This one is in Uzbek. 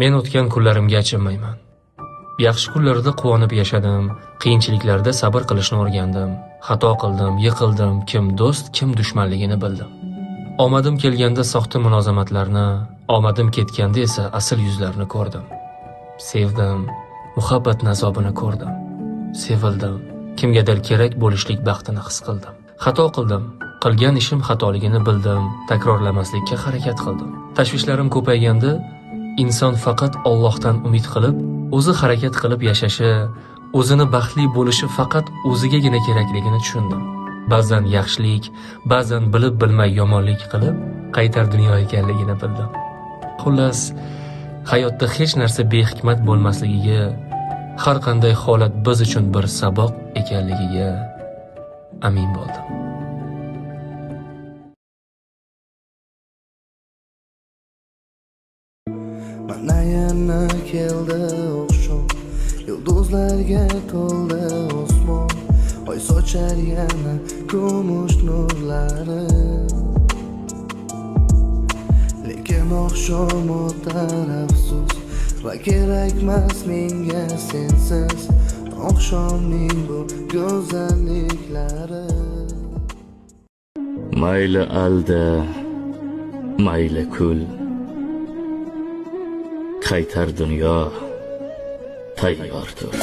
Men o'tgan kunlarimga achinmayman. Yaxshi kunlarda quvonib yashadim, qiyinchiliklarda sabr qilishni o'rgandim. Xato qildim, yiqildim, kim do'st, kim dushmanligini bildim. Omadim kelganda soxta munozamatlarni, omadim ketganda esa asl yuzlarini ko'rdim. Sevdim, muhabbat azobini ko'rdim. Sevildim, kimgadir kerak bo'lishlik baxtini his qildim. Xato qildim, qilgan ishim xatoligini bildim, takrorlamaslikka harakat qildim. Tashvishlarim ko'payganda inson faqat Allohdan umid qilib, o'zi harakat qilib yashashi, o'zini baxtli bo'lishi faqat o'zigagina kerakligini tushundim. Ba'zan yaxshilik, ba'zan bilib bilmay yomonlik qilib, qaytar dunyo ekanligini bildim. Xullas, hayotda hech narsa behikmat bo'lmasligiga, har qanday holat biz uchun bir saboq ekanligiga amin bo'ldim. Mana yana keldi oqshom, yulduzlarga to'ldi osmon, oy sochar yana kumush nurlari. Lekin oqshom o'tar afsus, va kerakmas menga sensiz oqshomning bu go'zalliklari. Mayli alda, mayli kul, qaytar dunyo tayyor tur.